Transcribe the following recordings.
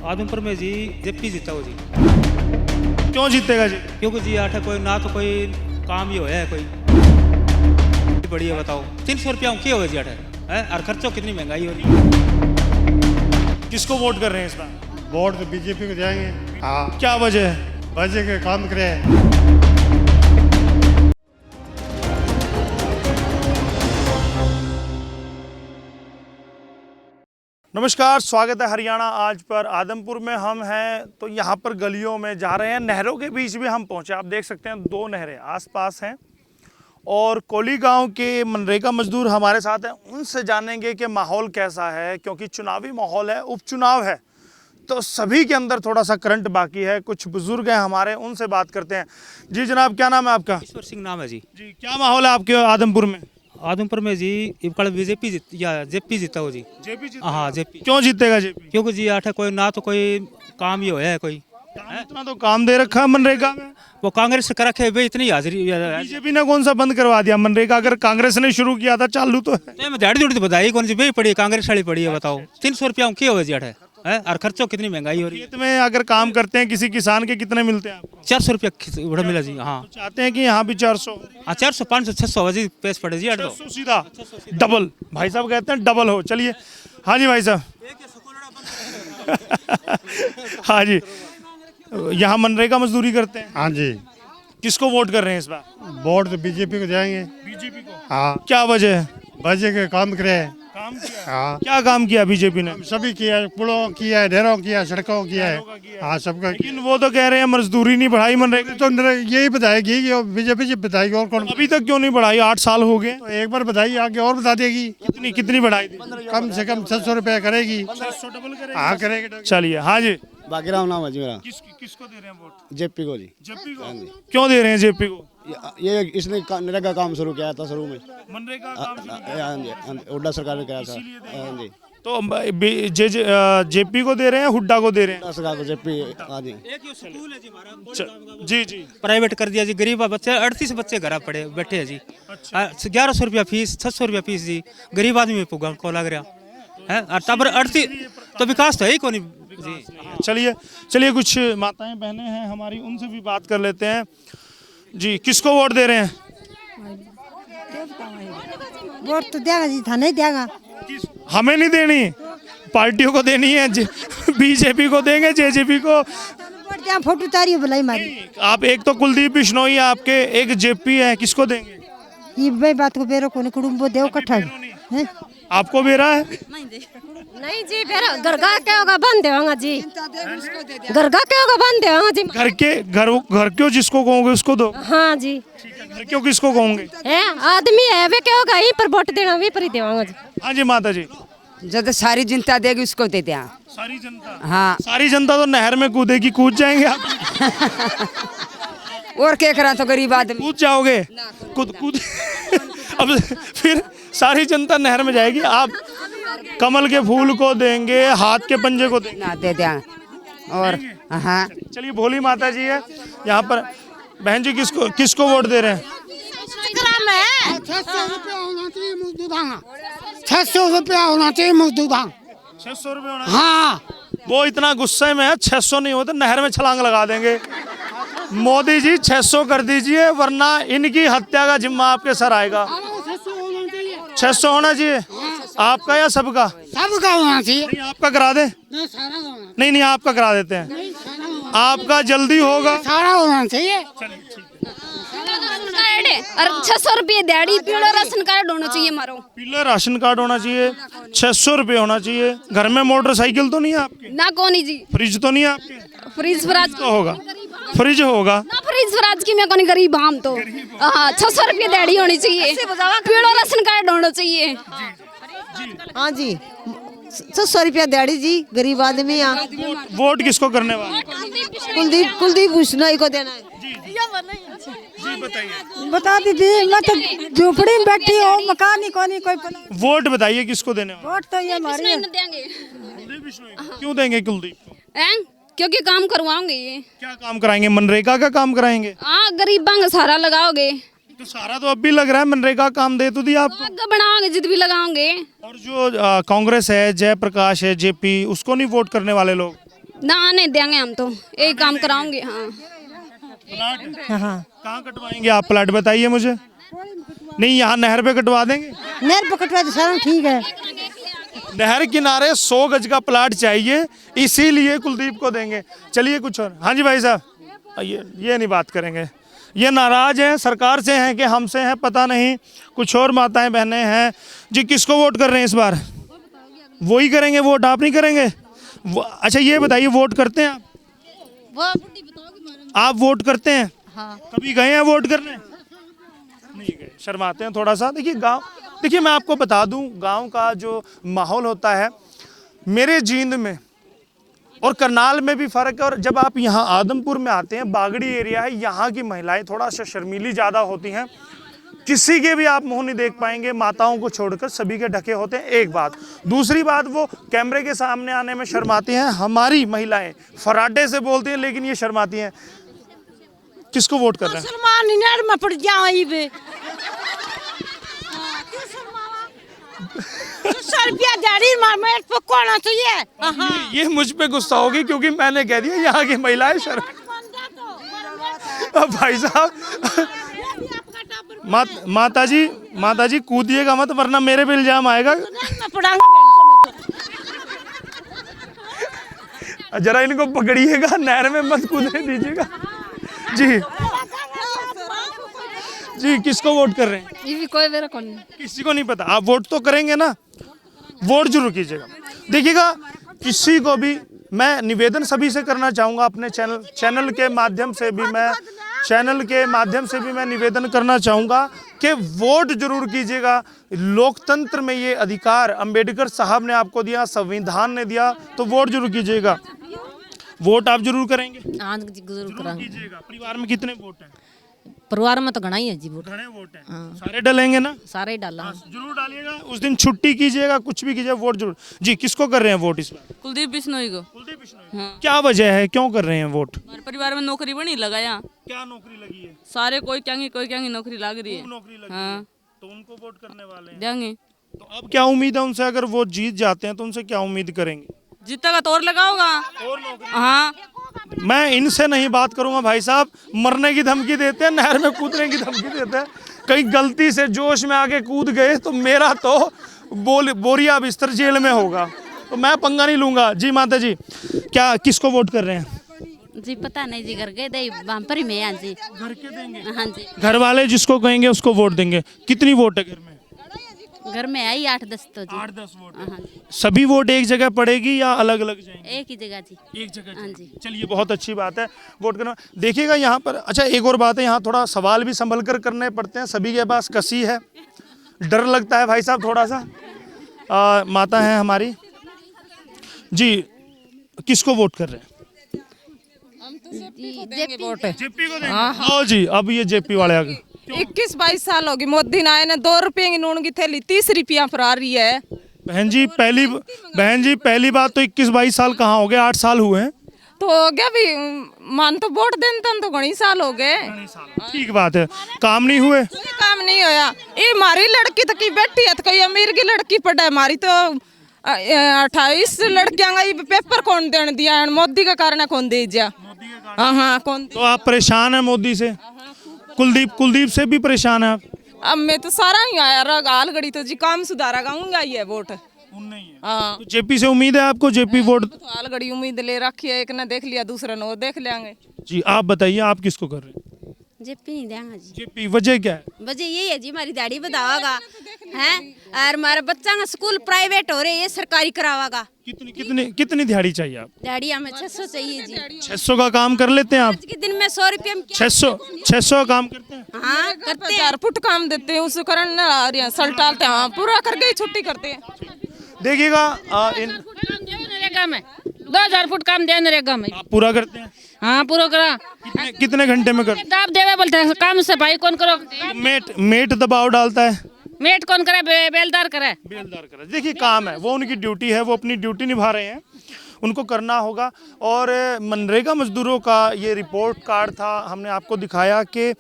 आदमपुर में जी जेपी जीता हो जी। क्यों जीतेगा जी? क्योंकि जी आठ कोई ना तो कोई काम ही होया है कोई बढ़िया बताओ 300 रुपया क्या हो जी आठ है और खर्चों कितनी महंगाई हो रही है। किसको वोट कर रहे हैं इस बार? वोट तो बीजेपी को जाएंगे। हाँ, क्या वजह है? वजह के काम करे। नमस्कार, स्वागत है हरियाणा आज पर। आदमपुर में हम हैं तो यहाँ पर गलियों में जा रहे हैं, नहरों के बीच भी हम पहुँचे। आप देख सकते हैं 2 नहरें आसपास हैं और कोली गांव के मनरेगा मजदूर हमारे साथ हैं। उनसे जानेंगे कि माहौल कैसा है, क्योंकि चुनावी माहौल है, उपचुनाव है तो सभी के अंदर थोड़ा सा करंट बाकी है। कुछ बुजुर्ग हैं हमारे, उनसे बात करते हैं। जी जनाब, क्या नाम है आपका? ईश्वर सिंह नाम है जी। जी, क्या माहौल है आपके आदमपुर में? आदमपुर में जी इबकल बीजेपी या जेपी जीता हो जी। जेपी जी? हाँ जेपी। क्यों जीतेगा जेपी? क्योंकि जी आठ कोई ना तो कोई काम ही होया है कोई। इतना तो काम दे रखा है मनरेगा में। वो कांग्रेस कर रखे भाई इतनी हाजिरी बीजेपी ने कौन सा बंद करवा दिया मनरेगा? अगर कांग्रेस ने शुरू किया था चालू तो है। मैं दाढ़ी दूढ़ी बताई कौन सी भाई पड़ी कांग्रेस वाली पड़ी है बताओ 300 रुपया क्या हो जी आठ है और खर्चों कितनी महंगाई हो रही है। खेत में अगर काम करते हैं किसी किसान के कितने मिलते हैं आपको? 400 रुपया बड़ा मिला जी। हाँ तो चाहते हैं कि यहाँ भी 400 हाँ 400 500 600 जी पेश पड़े जी 600 सीधा डबल। भाई साहब कहते हैं डबल हो। चलिए, हाँ जी भाई साहब। हाँ जी, यहाँ मनरेगा मजदूरी करते हैं। हाँ जी, किसको वोट कर रहे हैं इस बार? वोट तो बीजेपी को जाएंगे। बीजेपी को। हाँ, क्या वजह है? वजह के काम करे। काम किया? हाँ, क्या काम किया बीजेपी ने? सभी किया, पुलों किया है, ढेरों किया, सड़कों किया है। हाँ, सबका। लेकिन वो तो कह रहे हैं मजदूरी नहीं बढ़ाई मनरेगा। तो यही बताएगी कि बीजेपी जी बताएगी, और कौन? अभी तक क्यों नहीं बढ़ाई? 8 साल हो गए। तो एक बार बताइए, आगे और बता देगी। कितनी कितनी बढ़ाई थी? कम से कम 600 रुपया करेगी। 600 डबल करेगी। हाँ, करेगी। चलिए, हाँ जी। बाकीराम नाम है जी मेरा। किसको दे रहे हैं वोट? जेपी को जी। जेपी को। क्यों दे रहे हैं जेपी को? ये इसने नरेगा काम शुरू किया था शुरू में। मनरेगा काम शुरू किया। हाँ जी, हुड्डा सरकार ने किया था। हाँ जी, तो जेपी को दे रहे हैं, हुड्डा को दे रहे हुड्डा सरकार को जेपी। हाँ जी, हैं? जी जी। प्राइवेट कर दिया जी। गरीब बच्चे 38 बच्चे घर पड़े बैठे हैं जी। 1100 रुपया फीस 600 रुपया फीस जी। गरीब आदमी पुगा को लग रहा है और तब 38 तो विकास तो है ही कौन जी। चलिए चलिए, कुछ माताएं बहनें हैं हमारी, उनसे भी बात कर लेते हैं। जी, किसको वोट दे रहे हैं? वोट तो देगा जी, था नहीं देगा। हमें नहीं देनी, पार्टियों को देनी है। बीजेपी को देंगे, जेजेपी को। वोट दिया, फोटो तारी बुलाई मारी। आप एक तो कुलदीप बिश्नोई है आपके, एक जेपी है, किसको देंगे? ये भाई बात को बेरो कोने कुडुम्बो देव कट्ठा है। आपको बेरा है? नहीं जी, बेरा गरगा के होगा बंद देवांगा जी। गरगा के होगा बंद देवांगा जी। घर क्यों जिसको कहोगे उसको दो। हाँ जी, घर क्यों किसको कहोगे? है आदमी है वे क्या होगा यहीं पर वोट देना भी पर ही देवांगा जी। हाँ जी माता जी। जो तो सारी जनता देगी उसको देते हैं। सारी जनता? हाँ, सारी जनता तो नहर में कूदेगी, कूद जाएंगे आप? और क्या करा तो गरीब आदमी कूद जाओगे? कूद अब फिर सारी जनता नहर में जाएगी। आप कमल के फूल को देंगे, हाथ के पंजे को देंगे? ना दे दें। और हाँ, चलिए, भोली माता जी है यहाँ पर। बहन जी, किसको वोट दे रहे हैं? 600 रुपया होना चाहिए मजदूर। 600 रुपया होना चाहिए मजदूर। 600 रुपये होना? हाँ, वो इतना गुस्से में है, 600 नहीं होते नहर में छलांग लगा देंगे। मोदी जी 600 कर दीजिए, वरना इनकी हत्या का जिम्मा आपके सर आएगा। 600 होना चाहिए। आपका या सबका? सबका होना चाहिए। नहीं, आपका करा दे। नहीं, आपका करा देते हैं। आपका जल्दी होगा। सारा होना चाहिए। और 600 रुपये दिहाड़ी पीला राशन कार्ड होना चाहिए मारो। पीला राशन कार्ड होना चाहिए, 600 रुपये होना चाहिए। घर में मोटरसाइकिल तो नहीं है आपके? ना कोनी जी। फ्रिज तो नहीं है आपके? फ्रीज फराज तो होगा, फ्रिज होगा ना। फ्रीज फराज की मैं कोनी गरीब हम तो। हाँ, 600 रुपये दिहाड़ी होनी चाहिए, पीला राशन कार्ड होना चाहिए। हाँ जी, 600 रुपया दिहाड़ी जी, गरीब आदमी। वोट किसको करने वाले? कुलदीप बिश्नोई को देना है। जी बताइए। बता दीजिए, मैं तो झोपड़ी में बैठी हूँ, मकान ही कोनी कोई। वोट बताइए किसको देने वाले? वोट तो ये हमारी है। देंगे। क्यों देंगे कुलदीप को? क्योंकि काम करवाओगे ये। क्या काम कराएंगे? मनरेगा का काम कराएंगे? हाँ, गरीबां का सहारा लगाओगे। तो सारा तो अब भी लग रहा है, मनरेगा काम दे तो दिया आपको। आगे बनाओगे जिद भी लगाओगे। और जो कांग्रेस है, जयप्रकाश है, जेपी, उसको नहीं वोट करने वाले लोग? ना आने देंगे हम तो, यही काम कराऊंगे। हाँ प्लाट हाँ कहाँ कटवाएंगे आप? प्लाट बताइए मुझे। नहीं, यहाँ नहर पे कटवा देंगे। नहर पकड़वा तो सारा ठीक है। नहर किनारे 100 गज का प्लाट चाहिए, इसीलिए कुलदीप को देंगे। चलिए कुछ और। हाँ जी भाई साहब, ये नहीं बात करेंगे। ये नाराज हैं, सरकार से हैं कि हमसे हैं पता नहीं। कुछ और माताएं बहनें हैं जी। किसको वोट कर रहे हैं इस बार? वो ही करेंगे वोट, आप नहीं करेंगे? अच्छा ये बताइए, वोट करते हैं आप वोट करते हैं? हाँ। कभी गए हैं वोट करने? नहीं गए, शर्माते हैं थोड़ा सा। देखिए गांव, देखिए मैं आपको बता दूं, गांव का जो माहौल होता है, मेरे जींद में और करनाल में भी फ़र्क है। और जब आप यहाँ आदमपुर में आते हैं, बागड़ी एरिया है, यहाँ की महिलाएं थोड़ा सा शर्मीली ज़्यादा होती हैं। किसी के भी आप मुंह नहीं देख पाएंगे, माताओं को छोड़कर सभी के ढके होते हैं। एक बात। दूसरी बात, वो कैमरे के सामने आने में शर्माती हैं। हमारी महिलाएं फराडे से बोलती हैं, लेकिन ये शर्माती हैं। किसको वोट कर रहे हैं? मुसलमान नहर में पड़ जाए बे। 100 रुपया दिहाड़ी मेरे पे कौन चाहिए? ये मुझ पे गुस्सा होगी क्योंकि मैंने कह दिया यहाँ की महिलाएं भाई साहब, माता जी कूदिएगा मत, वरना मेरे पे इल्जाम आएगा। जरा इनको पकड़िएगा, नहर में मत कूदने दीजिएगा। जी जी, किसको वोट कर रहे हैं? ये भी कोई मेरा कौन नहीं। किसी को नहीं पता। आप वोट तो करेंगे ना? वोट जरूर कीजिएगा। देखिएगा, किसी को भी मैं निवेदन सभी से करना चाहूँगा, अपने चैनल के माध्यम से भी मैं निवेदन करना चाहूँगा कि वोट जरूर कीजिएगा। लोकतंत्र में ये अधिकार अंबेडकर साहब ने आपको दिया, संविधान ने दिया, तो वोट जरूर कीजिएगा। वोट आप जरूर करेंगे? हाँ जरूर करांगे। कीजिएगा। परिवार में कितने वोट हैं? परिवार में तो घना ही है जी वोट। घने वोट हैं। सारे डलेंगे ना? सारे ही डाला। जरूर डालिएगा। उस दिन छुट्टी कीजिएगा, कुछ भी कीजिए, वोट जरूर। जी, किसको कर रहे हैं वोट इस बार? कुलदीप बिश्नोई को। कुलदीप बिश्नोई। हाँ। क्या वजह है, क्यों कर रहे हैं वोट? हमारे परिवार में नौकरी बनी लगाया। क्या नौकरी लगी है? सारे कोई क्या नौकरी लग रही है। नौकरी लगी हाँ। है, तो उनको वोट करने वाले हैं। देंगे। तो अब क्या उम्मीद है उनसे? अगर वो जीत जाते हैं तो उनसे क्या उम्मीद करेंगे? जीतेगा तो और लगाओगा। और नौकरी। हाँ, मैं इनसे नहीं बात करूंगा भाई साहब, मरने की धमकी देते हैं, नहर में कूदने की धमकी देते हैं। कहीं गलती से जोश में आके कूद गए तो मेरा तो बोरिया बिस्तर जेल में होगा, तो मैं पंगा नहीं लूंगा। जी माता जी, क्या किसको वोट कर रहे हैं? जी पता नहीं जी, घर के दे वहाँ पर ही मैं। हाँ जी, घर के देंगे? हाँ जी, घर वाले जिसको कहेंगे उसको वोट देंगे। कितनी वोट है घर में? घर में आई 8-10 तो जी। 8-10 वोट। हाँ, सभी वोट एक जगह पड़ेगी या अलग अलग जाएंगे? एक ही जगह जी। एक जगह। हाँ जी। चलिए, बहुत अच्छी बात है, वोट करना। देखिएगा यहाँ पर, अच्छा एक और बात है, यहाँ थोड़ा सवाल भी संभल कर करने पड़ते हैं। सभी के पास कसी है, डर लगता है भाई साहब थोड़ा सा। माता है हमारी जी, किसको वोट कर रहे हैं? जेपी वोट जेपी को देंगे। हाँ जी, अब ये जेपी वाले आ गए। 21-22 साल होगी मोदी ने आए ने 2 रुपये की नून की थैली 30 रुपया पर आ रही है। बहन जी पहली बात तो 21-22 साल कहाँ हो गए, 8 साल हुए हैं। तो हो गया भी, मान तो वोट देने तो घनी साल हो गए। ठीक बात है, काम नहीं हुए। कोई काम नहीं होया। ये हमारी लड़की तो की बेटी है, तो कोई अमीर की लड़की पढ़ा है। हमारी तो 28 लड़कियां गई, पेपर कौन देने दिया? मोदी का कारण कौन दे दिया? हाँ कौन? तो आप परेशान हैं मोदी से? कुलदीप से भी परेशान है आप? अब मैं तो सारा ही आया गाल गड़ी, तो जी काम सुधारा गाऊंगा ये वोट। हाँ, तो जेपी से उम्मीद है आपको? जेपी वोट तो हाल घड़ी उम्मीद ले रखी है, एक ने देख लिया दूसरा ने वो देख लेंगे। जी, आप बताइए, आप किसको कर रहे हैं? जेपी नहीं देंगे जी। जेपी, वजह क्या है? वजह यही है जी, हमारी दाढ़ी बतावागा हैं, और हमारा बच्चा का स्कूल प्राइवेट हो रहे, ये सरकारी करावागा। कितनी दिहाड़ी चाहिए आप? दाढ़ी हमें 600 चाहिए जी। 600 का काम कर लेते हैं आप? आज के दिन में 100 रुपये में 600 का काम करते हैं? हाँ करते हैं। 4 फुट काम देते हैं, उसको करना सल टालते हैं। हाँ, पूरा करके ही छुट्टी करते हैं। देखिएगा, 2000 फुट काम दे नरेगा में। आप पूरा करते हैं? हाँ पूरा करा। कितने घंटे में करते दाब देवे बोलते हैं, काम सफाई कौन करो? हैं? मेट दबाव डालता है? मेट कौन करे? बेलदार करे। बेलदार करे। देखिए काम है, वो उनकी ड्यूटी है, वो अपनी ड्यूटी निभा रहे हैं, उनको करना होगा। और मनरेगा मजदूरों का ये रिपोर्ट कार्ड था, हमने आपको दिखाया कि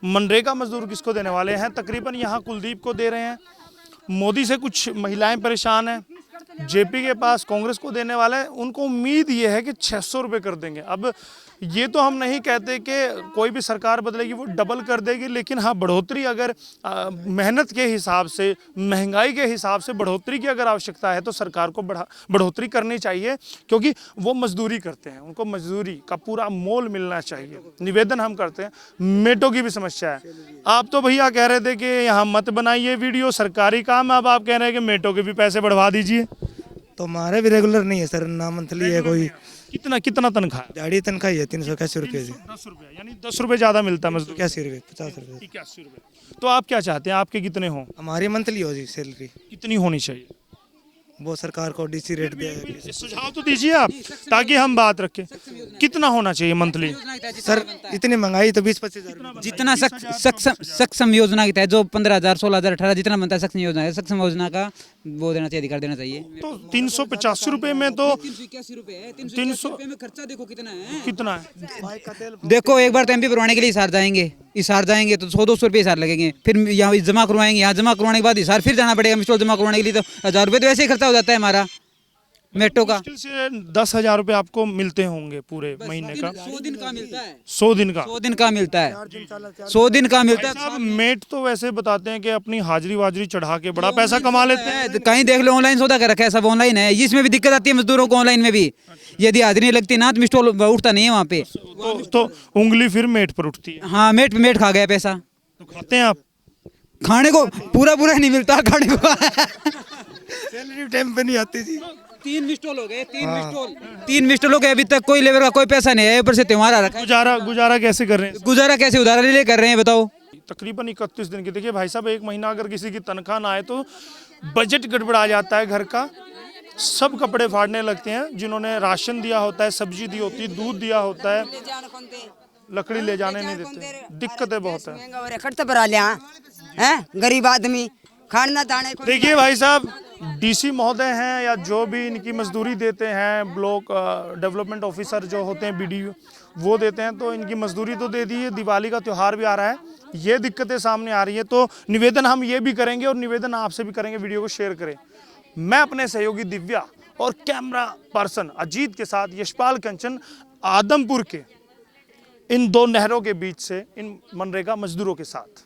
मनरेगा मजदूर किसको देने वाले हैं। तकरीबन यहाँ कुलदीप को दे रहे हैं। मोदी से कुछ महिलाएं परेशान हैं, जेपी के पास कांग्रेस को देने वाला है, उनको उम्मीद ये है कि 600 रुपये कर देंगे। अब ये तो हम नहीं कहते कि कोई भी सरकार बदलेगी वो डबल कर देगी, लेकिन हाँ बढ़ोतरी अगर मेहनत के हिसाब से, महंगाई के हिसाब से बढ़ोतरी की अगर आवश्यकता है तो सरकार को बढ़ोतरी करनी चाहिए, क्योंकि वो मजदूरी करते हैं, उनको मजदूरी का पूरा मोल मिलना चाहिए। निवेदन हम करते हैं। मेटो की भी समस्या है। आप तो भैया कह रहे थे कि यहाँ मत बनाइए वीडियो, सरकारी काम है, अब आप कह रहे हैं कि मेटो के भी पैसे बढ़वा दीजिए। तो हमारे भी रेगुलर नहीं है सर, ना मंथली है कोई। कितना तनख्वाह है? दिहाड़ी तनख्वाह है 381 रुपये से। 10 रुपये, यानी 10 रुपये ज्यादा मिलता है मजदूर। 81 रुपये, 50 रुपये। 81 रुपये। तो आप क्या चाहते हैं, आपके कितने हों? हमारी मंथली हो जी सैलरी। कितनी होनी चाहिए? वो सरकार को डीसी रेट दे। सुझाव तो दीजिए आप, ताकि हम बात रखें। कितना होना चाहिए मंथली? सर इतनी महंगाई तो 20-25 हज़ार। जितना सक्षम योजना के तहत जो 15,000, 16,000, 18 जितना बनता है सक्षम योजना है, सक्षम योजना का वो देना चाहिए, अधिकार देना चाहिए। तो 385 रुपये में तो 381 रुपये में खर्चा देखो कितना है? देखो एक बार तो एमपी भरवाने के लिए हिसार जाएंगे तो 100-200 रुपये हिसार लगेंगे, फिर यहाँ जमा करवाएंगे, यहाँ जमा करवाने के बाद हिसार फिर जाना पड़ेगा मिस्टोल जमा करवाने के लिए, तो 1,000 रुपये तो ऐसे ही खर्चा हो जाता है हमारा मेट्रो का। मुश्किल से 10,000 रुपये आपको मिलते होंगे पूरे महीने का। 100 दिन का मिलता है। 100 दिन का 100 दिन का मिलता है। 100 दिन का मिलता है। साहब मेट तो वैसे बताते हैं कि अपनी हाजिरी वाजिरी चढ़ा के बड़ा पैसा कमा लेते हैं। कहीं देख लो ऑनलाइन सौदा कर रखा है, सब ऑनलाइन है। इसमें भी दिक्कत आती है मजदूरों को ऑनलाइन में भी, यदि हाजिरी नहीं लगती ना तो मिस्टोल उठता नहीं है वहाँ पे, तो उंगली फिर मेट पर उठती है। हाँ मेट खा गया पैसा। तो खाते हैं आप? खाने को पूरा नहीं मिलता खाने को। सैलरी टाइम पे नहीं आती जी। 3 मिस्टोल हो गए, 3 मिस्टोल हो गए, अभी तक कोई लेबर का कोई पैसा नहीं है, ऊपर से त्योहार आ रखा है। गुजारा कैसे कर रहे हैं? गुजारा कैसे उधार ले कर रहे हैं बताओ। तकरीबन 31 दिन की। देखिए भाई साहब, एक महीना अगर किसी की तनख्वाह ना आए तो बजट गड़बड़ा जाता है घर का। सब कपड़े फाड़ने लगते हैं, जिन्होंने राशन दिया होता है, सब्जी दी होती है, दूध दिया होता है, लकड़ी ले जाने नहीं देते। दिक्कतें बहुत है। गरीब आदमी खाना दाने। देखिए भाई साहब, डीसी महोदय हैं या जो भी इनकी मजदूरी देते हैं, ब्लॉक डेवलपमेंट ऑफिसर जो होते हैं BDO, वो देते हैं, तो इनकी मजदूरी तो दे दी है। दिवाली का त्यौहार भी आ रहा है, ये दिक्कतें सामने आ रही है। तो निवेदन हम ये भी करेंगे और निवेदन आपसे भी करेंगे, वीडियो को शेयर करें। मैं अपने सहयोगी दिव्या और कैमरा पर्सन अजीत के साथ यशपाल कंचन, आदमपुर के इन 2 नहरों के बीच से इन मनरेगा मजदूरों के साथ।